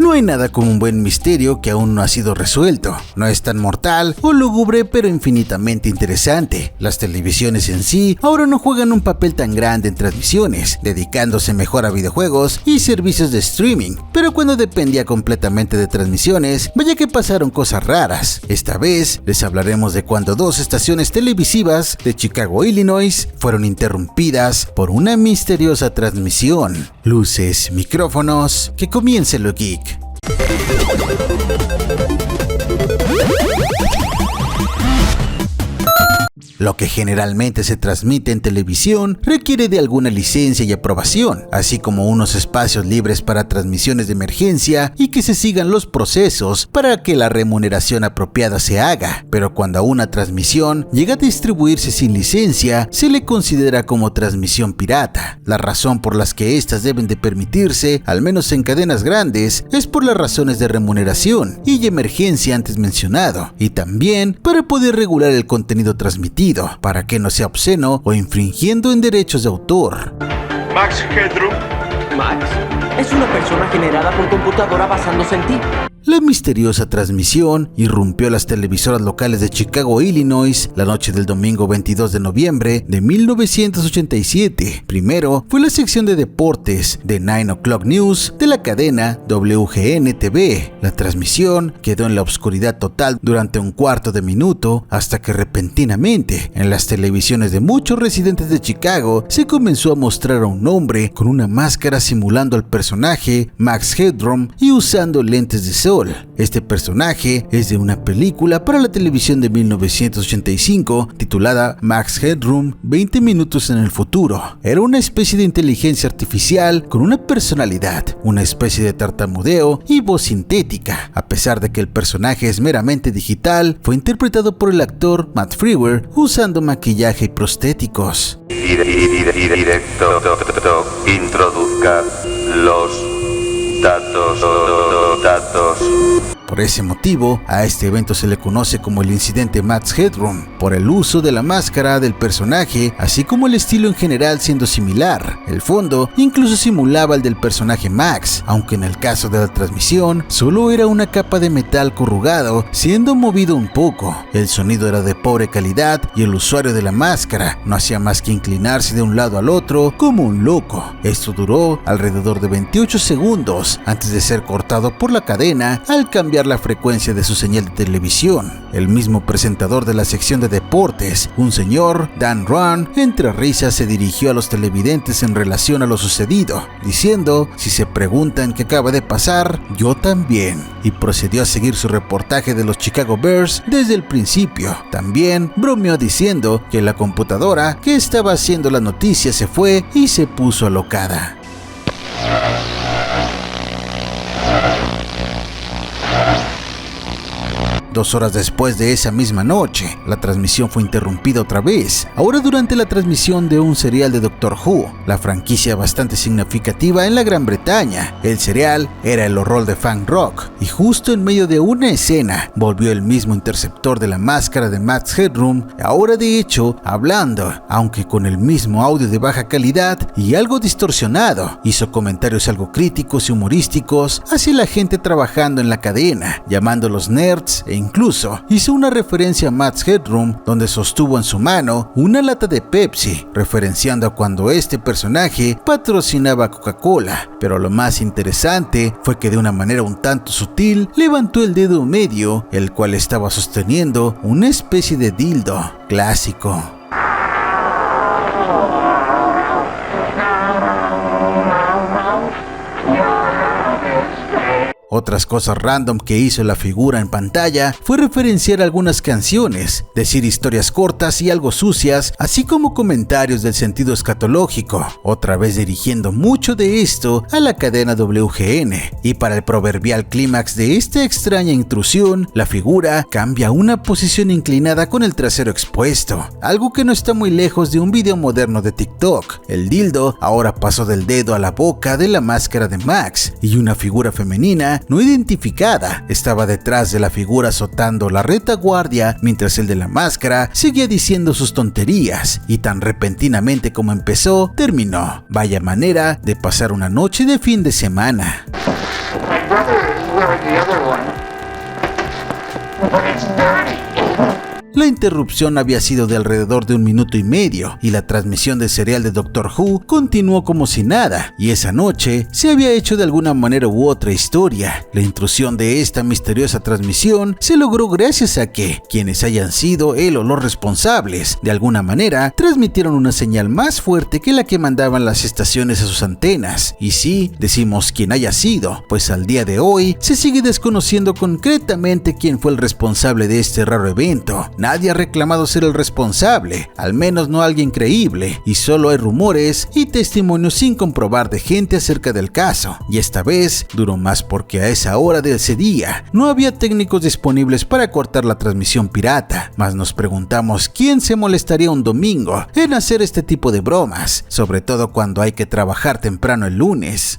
No hay nada como un buen misterio que aún no ha sido resuelto. No es tan mortal o lúgubre, pero infinitamente interesante. Las televisiones en sí ahora no juegan un papel tan grande en transmisiones, dedicándose mejor a videojuegos y servicios de streaming, pero cuando dependía completamente de transmisiones, vaya que pasaron cosas raras. Esta vez les hablaremos de cuando dos estaciones televisivas de Chicago, Illinois, fueron interrumpidas por una misteriosa transmisión. Luces, micrófonos, que comience lo geek. Lo que generalmente se transmite en televisión requiere de alguna licencia y aprobación, así como unos espacios libres para transmisiones de emergencia y que se sigan los procesos para que la remuneración apropiada se haga. Pero cuando una transmisión llega a distribuirse sin licencia, se le considera como transmisión pirata. La razón por las que estas deben de permitirse, al menos en cadenas grandes, es por las razones de remuneración y emergencia antes mencionado, y también para poder regular el contenido transmitido, para que no sea obsceno o infringiendo en derechos de autor. Max Headroom. Max es una persona generada por computadora basándose en ti. La misteriosa transmisión irrumpió las televisoras locales de Chicago, Illinois, la noche del domingo 22 de noviembre de 1987. Primero fue la sección de deportes de 9 O'Clock News de la cadena WGN-TV. La transmisión quedó en la oscuridad total durante un cuarto de minuto hasta que repentinamente en las televisiones de muchos residentes de Chicago se comenzó a mostrar a un hombre con una máscara simulando al personaje Max Headroom y usando lentes de sol. Este personaje es de una película para la televisión de 1985 titulada Max Headroom 20 minutos en el futuro. Era una especie de inteligencia artificial con una personalidad, una especie de tartamudeo y voz sintética. A pesar de que el personaje es meramente digital, fue interpretado por el actor Matt Frewer usando maquillaje y prostéticos. Directo, introduzca los datos. Por ese motivo, a este evento se le conoce como el incidente Max Headroom, por el uso de la máscara del personaje, así como el estilo en general siendo similar. El fondo incluso simulaba el del personaje Max, aunque en el caso de la transmisión, solo era una capa de metal corrugado siendo movido un poco. El sonido era de pobre calidad y el usuario de la máscara no hacía más que inclinarse de un lado al otro como un loco. Esto duró alrededor de 28 segundos antes de ser cortado por la cadena al cambiar la frecuencia de su señal de televisión. El mismo presentador de la sección de deportes, un señor Dan Run, entre risas se dirigió a los televidentes en relación a lo sucedido, diciendo: si se preguntan qué acaba de pasar, yo también, y procedió a seguir su reportaje de los Chicago Bears desde el principio. También bromeó diciendo que la computadora que estaba haciendo la noticia se fue y se puso alocada. Dos horas después de esa misma noche, la transmisión fue interrumpida otra vez, ahora durante la transmisión de un serial de Doctor Who, la franquicia bastante significativa en la Gran Bretaña. El serial era el horror de Fang Rock, y justo en medio de una escena, volvió el mismo interceptor de la máscara de Max Headroom, ahora de hecho hablando, aunque con el mismo audio de baja calidad y algo distorsionado. Hizo comentarios algo críticos y humorísticos hacia la gente trabajando en la cadena, llamándolos nerds e incluso hizo una referencia a Max Headroom donde sostuvo en su mano una lata de Pepsi, referenciando a cuando este personaje patrocinaba a Coca-Cola. Pero lo más interesante fue que de una manera un tanto sutil levantó el dedo medio, el cual estaba sosteniendo una especie de dildo clásico. Otras cosas random que hizo la figura en pantalla fue referenciar algunas canciones, decir historias cortas y algo sucias, así como comentarios del sentido escatológico, otra vez dirigiendo mucho de esto a la cadena WGN. Y para el proverbial clímax de esta extraña intrusión, la figura cambia a una posición inclinada con el trasero expuesto, algo que no está muy lejos de un video moderno de TikTok. El dildo ahora pasó del dedo a la boca de la máscara de Max, y una figura femenina no identificada estaba detrás de la figura azotando la retaguardia mientras el de la máscara seguía diciendo sus tonterías, y tan repentinamente como empezó, terminó. Vaya manera de pasar una noche de fin de semana. La interrupción había sido de alrededor de 1 minuto y medio y la transmisión del serial de Doctor Who continuó como si nada, y esa noche se había hecho de alguna manera u otra historia. La intrusión de esta misteriosa transmisión se logró gracias a que quienes hayan sido él o los responsables de alguna manera transmitieron una señal más fuerte que la que mandaban las estaciones a sus antenas. Y sí, decimos quien haya sido, pues al día de hoy se sigue desconociendo concretamente quién fue el responsable de este raro evento. Nadie ha reclamado ser el responsable, al menos no alguien creíble, y solo hay rumores y testimonios sin comprobar de gente acerca del caso. Y esta vez duró más porque a esa hora de ese día no había técnicos disponibles para cortar la transmisión pirata, mas nos preguntamos quién se molestaría un domingo en hacer este tipo de bromas, sobre todo cuando hay que trabajar temprano el lunes.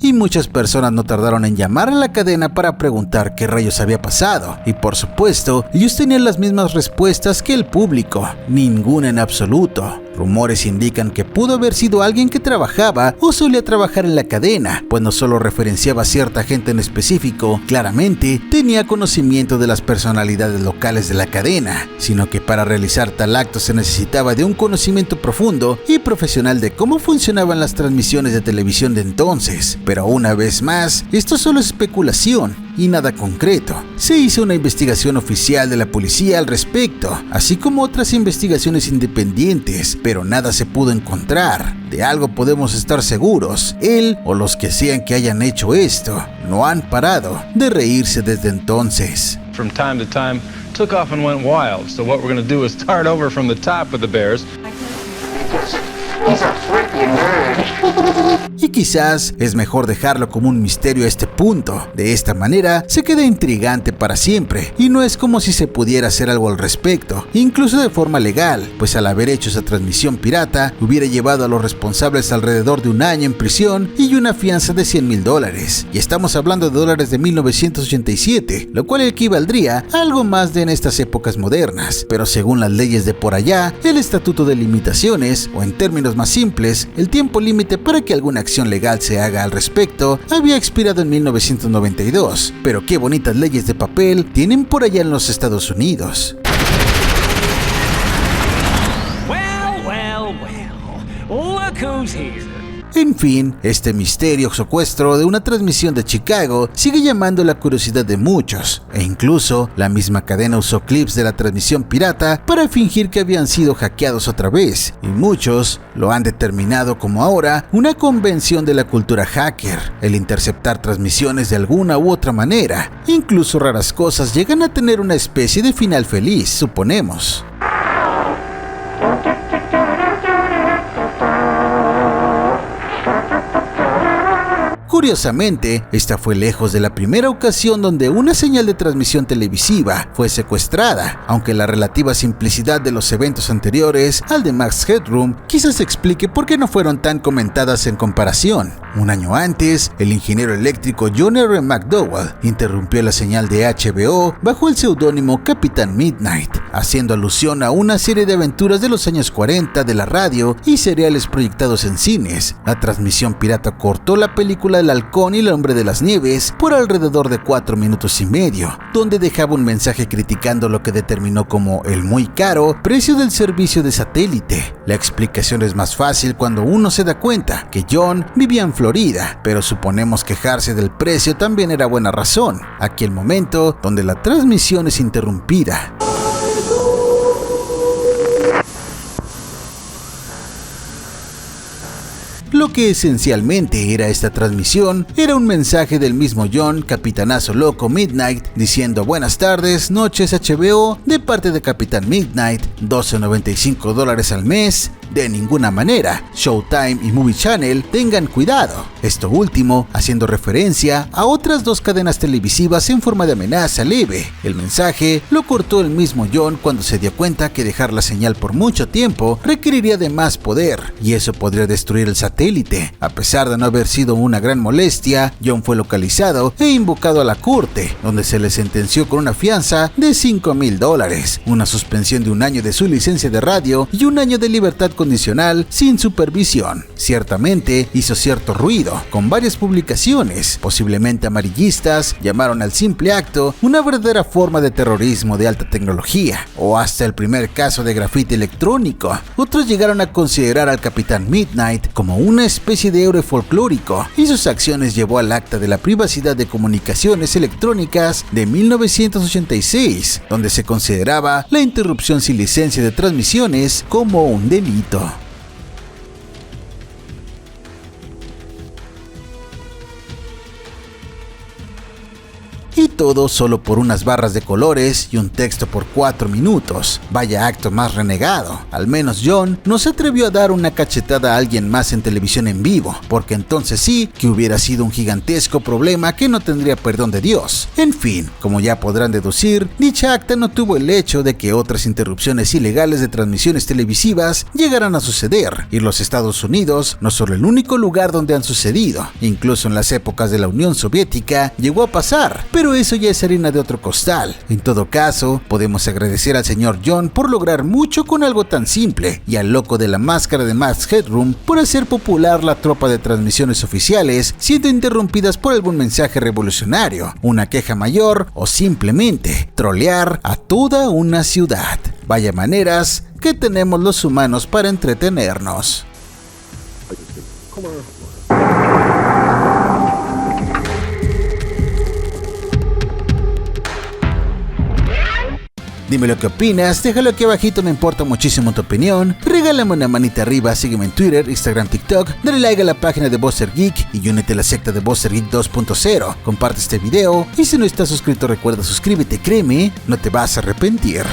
Y muchas personas no tardaron en llamar a la cadena para preguntar qué rayos había pasado, y por supuesto, ellos tenían las mismas respuestas que el público, ninguna en absoluto. Rumores indican que pudo haber sido alguien que trabajaba o solía trabajar en la cadena, pues no solo referenciaba a cierta gente en específico, claramente tenía conocimiento de las personalidades locales de la cadena, sino que para realizar tal acto se necesitaba de un conocimiento profundo y profesional de cómo funcionaban las transmisiones de televisión de entonces. Pero una vez más, esto solo es especulación y nada concreto. Se hizo una investigación oficial de la policía al respecto, así como otras investigaciones independientes, pero nada se pudo encontrar. De algo podemos estar seguros: él o los que sean que hayan hecho esto no han parado de reírse desde entonces. From time to time, took off and went wild. So what we're going to do is start over from the top with the bears. Y quizás es mejor dejarlo como un misterio a este punto. De esta manera se queda intrigante para siempre y no es como si se pudiera hacer algo al respecto, incluso de forma legal, pues al haber hecho esa transmisión pirata hubiera llevado a los responsables alrededor de 1 año en prisión y una fianza de $100,000. Y estamos hablando de dólares de 1987, lo cual equivaldría a algo más de en estas épocas modernas. Pero según las leyes de por allá, el estatuto de limitaciones, o en términos más simples, el tiempo límite para que alguna acción legal se haga al respecto, había expirado en 1992, pero qué bonitas leyes de papel tienen por allá en los Estados Unidos. Look who's here. En fin, este misterio secuestro de una transmisión de Chicago sigue llamando la curiosidad de muchos, e incluso la misma cadena usó clips de la transmisión pirata para fingir que habían sido hackeados otra vez, y muchos lo han determinado como ahora una convención de la cultura hacker, el interceptar transmisiones de alguna u otra manera. Incluso raras cosas llegan a tener una especie de final feliz, suponemos. Curiosamente, esta fue lejos de la primera ocasión donde una señal de transmisión televisiva fue secuestrada, aunque la relativa simplicidad de los eventos anteriores al de Max Headroom quizás explique por qué no fueron tan comentadas en comparación. 1 año antes, el ingeniero eléctrico John R. McDowell interrumpió la señal de HBO bajo el seudónimo Capitán Midnight, haciendo alusión a una serie de aventuras de los años 40 de la radio y seriales proyectados en cines. La transmisión pirata cortó la película El Halcón y el Hombre de las Nieves por alrededor de 4 minutos y medio, donde dejaba un mensaje criticando lo que determinó como el muy caro precio del servicio de satélite. La explicación es más fácil cuando uno se da cuenta que John vivía en Florida, pero suponemos quejarse del precio también era buena razón, aquel momento donde la transmisión es interrumpida. Lo que esencialmente era esta transmisión era un mensaje del mismo John, Capitanazo Loco Midnight, diciendo: buenas tardes, noches HBO, de parte de Capitán Midnight, $12.95 al mes. De ninguna manera, Showtime y Movie Channel tengan cuidado. Esto último haciendo referencia a otras 2 cadenas televisivas en forma de amenaza leve. El mensaje lo cortó el mismo John cuando se dio cuenta que dejar la señal por mucho tiempo requeriría de más poder, y eso podría destruir el satélite satélite. A pesar de no haber sido una gran molestia, John fue localizado e invocado a la corte, donde se le sentenció con una fianza de $5,000, una suspensión de 1 año de su licencia de radio y 1 año de libertad condicional sin supervisión. Ciertamente hizo cierto ruido, con varias publicaciones, posiblemente amarillistas, llamaron al simple acto una verdadera forma de terrorismo de alta tecnología, o hasta el primer caso de grafiti electrónico. Otros llegaron a considerar al Capitán Midnight como una especie de héroe folclórico, y sus acciones llevó al Acta de la Privacidad de Comunicaciones Electrónicas de 1986, donde se consideraba la interrupción sin licencia de transmisiones como un delito. Y todo solo por unas barras de colores y un texto por 4 minutos. Vaya acto más renegado. Al menos John no se atrevió a dar una cachetada a alguien más en televisión en vivo, porque entonces sí que hubiera sido un gigantesco problema que no tendría perdón de Dios. En fin, como ya podrán deducir, dicha acta no tuvo el hecho de que otras interrupciones ilegales de transmisiones televisivas llegaran a suceder, y los Estados Unidos no son el único lugar donde han sucedido. Incluso en las épocas de la Unión Soviética llegó a pasar, pero eso ya es harina de otro costal. En todo caso, podemos agradecer al señor John por lograr mucho con algo tan simple, y al loco de la máscara de Max Headroom por hacer popular la tropa de transmisiones oficiales, siendo interrumpidas por algún mensaje revolucionario, una queja mayor o simplemente trolear a toda una ciudad. Vaya maneras que tenemos los humanos para entretenernos. Dime lo que opinas, déjalo aquí abajito, me importa muchísimo tu opinión. Regálame una manita arriba, sígueme en Twitter, Instagram, TikTok, dale like a la página de Buster Geek y únete a la secta de Buster Geek 2.0. Comparte este video y si no estás suscrito recuerda suscríbete, créeme, no te vas a arrepentir.